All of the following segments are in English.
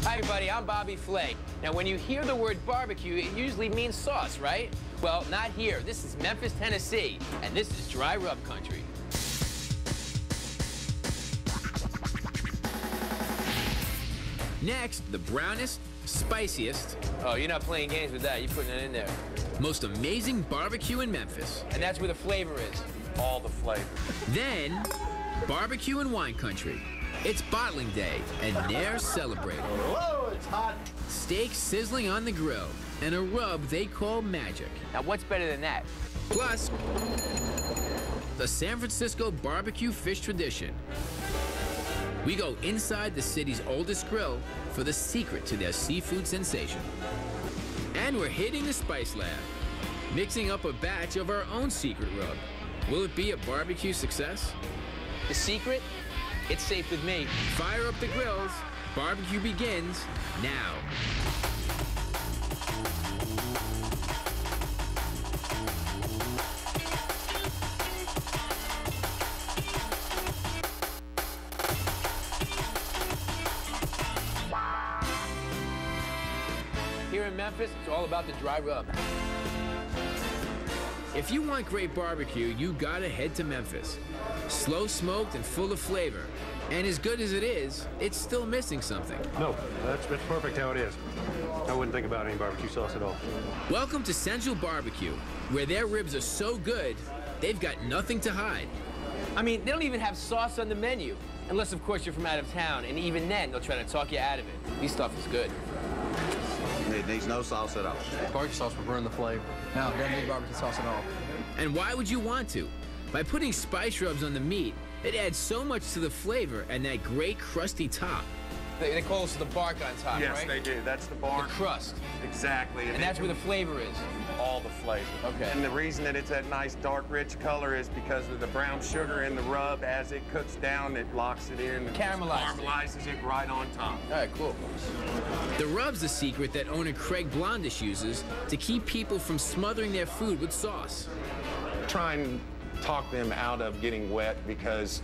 Hi, everybody. I'm Bobby Flay. Now, when you hear the word barbecue, it usually means sauce, right? Well, not here. This is Memphis, Tennessee, and this is dry rub country. Next, the brownest, spiciest, Oh, you're not playing games with that. You're putting it in there. most amazing barbecue in Memphis. And that's where the flavor is. All the flavor. Then, barbecue and wine country. It's bottling day, and they're celebrating. Whoa, it's hot. Steak sizzling on the grill, and a rub they call magic. Now, what's better than that? Plus, the San Francisco barbecue fish tradition. We go inside the city's oldest grill for the secret to their seafood sensation. And we're hitting the Spice Lab, mixing up a batch of our own secret rub. Will it be a barbecue success? The secret? It's safe with me. Fire up the grills. Barbecue begins now. Here in Memphis, it's all about the dry rub. If you want great barbecue, you gotta head to Memphis. Slow smoked and full of flavor. And as good as it is, it's still missing something. No, that's perfect how it is. I wouldn't think about any barbecue sauce at all. Welcome to Central Barbecue, where their ribs are so good, they've got nothing to hide. I mean, they don't even have sauce on the menu. Unless, of course, you're from out of town, and even then, they'll try to talk you out of it. This stuff is good. It needs no sauce at all. Barbecue sauce will burn the flavor. No, it doesn't need barbecue sauce at all. And why would you want to? By putting spice rubs on the meat, it adds so much to the flavor and that great crusty top. They call us the bark on top, Yes, right? they do. That's the The bark. crust. Exactly. And that's where the flavor is. all the flavor. Okay. And the reason that it's that nice dark rich color is because of the brown sugar in the rub. As it cooks down, it locks it in. And Caramelizes it right on top. All right, cool. The rub's the secret that owner Craig Blondish uses to keep people from smothering their food with sauce. Try and talk them out of getting wet, because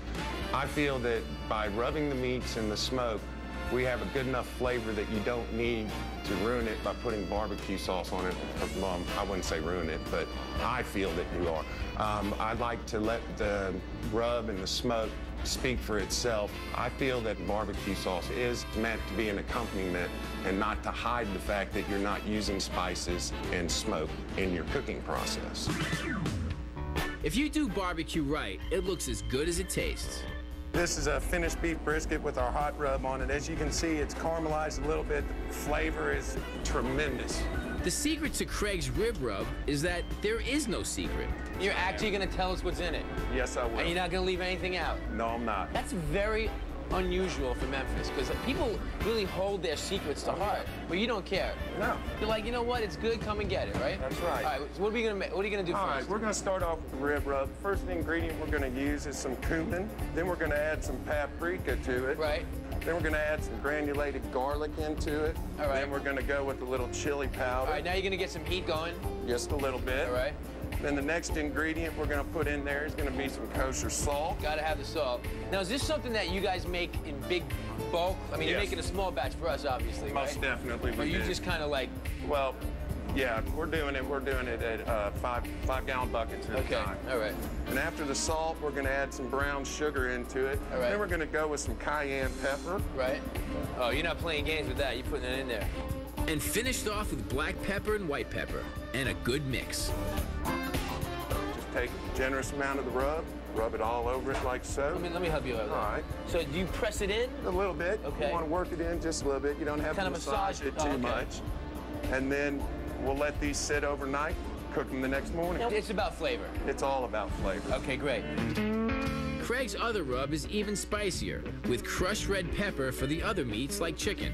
I feel that by rubbing the meats in the smoke, we have a good enough flavor that you don't need to ruin it by putting barbecue sauce on it. Well, I wouldn't say ruin it, but I feel that you are. I like to let the rub and the smoke speak for itself. I feel that barbecue sauce is meant to be an accompaniment and not to hide the fact that you're not using spices and smoke in your cooking process. If you do barbecue right, it looks as good as it tastes. This is a finished beef brisket with our hot rub on it. As you can see, it's caramelized a little bit. The flavor is tremendous. The secret to Craig's rib rub is that there is no secret. You're actually going to tell us what's in it. Yes, I will. And you're not going to leave anything out. No, I'm not. That's very unusual for Memphis, because people really hold their secrets to heart, but you don't care. No. You're like, you know what? It's good. Come and get it, right? That's right. All right. So what are we gonna make? What are you gonna do All first? right, we're going to start off with the rib rub. First ingredient we're going to use is some cumin. Then we're going to add some paprika to it. Right. Then we're going to add some granulated garlic into it. All right. Then we're going to go with a little chili powder. All right. Now you're gonna get some heat going. Just a little bit. All right. Then the next ingredient we're going to put in there is going to be some kosher salt. Gotta have the salt. Now, is this something that you guys make in big bulk? I mean, you're Yes. making a small batch for us, obviously, Most right? definitely Or we you do. just kind of like, Well, yeah, we're doing it. We're doing it at five-gallon buckets at okay, a time. all right. And after the salt, we're going to add some brown sugar into it. All right. Then we're going to go with some cayenne pepper. Right? Oh, you're not playing games with that. You're putting it in there. And finished off with black pepper and white pepper, and a good mix. Just take a generous amount of the rub it all over it like so. Let me help you out. All right. So do you press it in? A little bit. Okay. You want to work it in just a little bit. You don't have Kind to of massage it it. too Oh, okay. much. And then we'll let these sit overnight, cook them the next morning. It's about flavor. It's all about flavor. Okay, great. Craig's other rub is even spicier, with crushed red pepper for the other meats like chicken.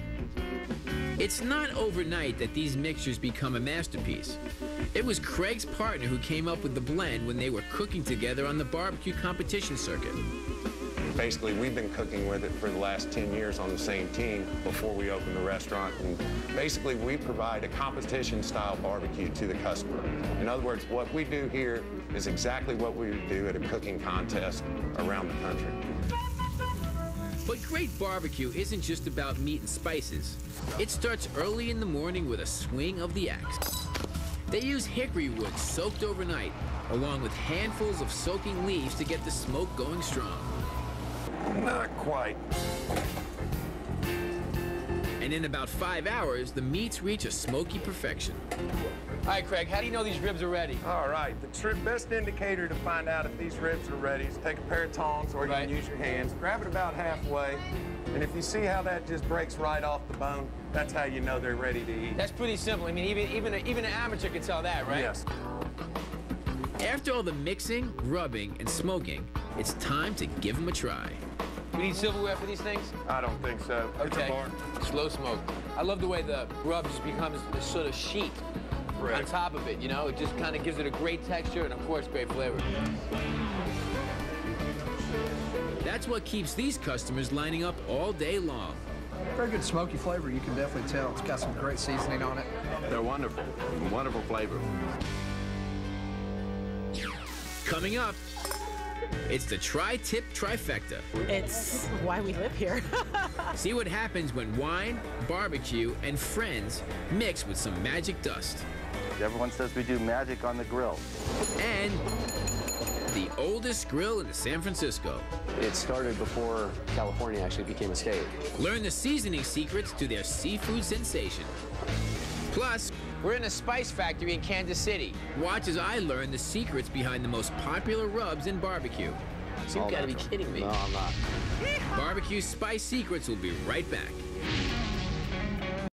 It's not overnight that these mixtures become a masterpiece. It was Craig's partner who came up with the blend when they were cooking together on the barbecue competition circuit. Basically, we've been cooking with it for the last 10 years on the same team before we opened the restaurant. And basically, we provide a competition-style barbecue to the customer. In other words, what we do here is exactly what we would do at a cooking contest around the country. But great barbecue isn't just about meat and spices. It starts early in the morning with a swing of the axe. They use hickory wood soaked overnight, along with handfuls of soaking leaves to get the smoke going strong. Not quite. And in about 5 hours, the meats reach a smoky perfection. All right, Craig, how do you know these ribs are ready? All right, the best indicator to find out if these ribs are ready is take a pair of tongs, or you Right. can use your hands. Grab it about halfway, and if you see how that just breaks right off the bone, that's how you know they're ready to eat. That's pretty simple. I mean, even an amateur can tell that, right? Yes. After all the mixing, rubbing, and smoking, it's time to give them a try. We need silverware for these things? I don't think so. Okay. Slow smoke. I love the way the rub just becomes this sort of sheet on top of it, you know? It just kind of gives it a great texture and, of course, great flavor. That's what keeps these customers lining up all day long. Very good smoky flavor, you can definitely tell. It's got some great seasoning on it. They're wonderful. Wonderful flavor. Coming up, it's the Tri-Tip Trifecta. It's why we live here. See what happens when wine, barbecue, and friends mix with some magic dust. Everyone says we do magic on the grill. And the oldest grill in San Francisco. It started before California actually became a state. Learn the seasoning secrets to their seafood sensation. Plus, we're in a spice factory in Kansas City. Watch as I learn the secrets behind the most popular rubs in barbecue. You've got to be kidding me. No, I'm not. Barbecue Spice Secrets will be right back.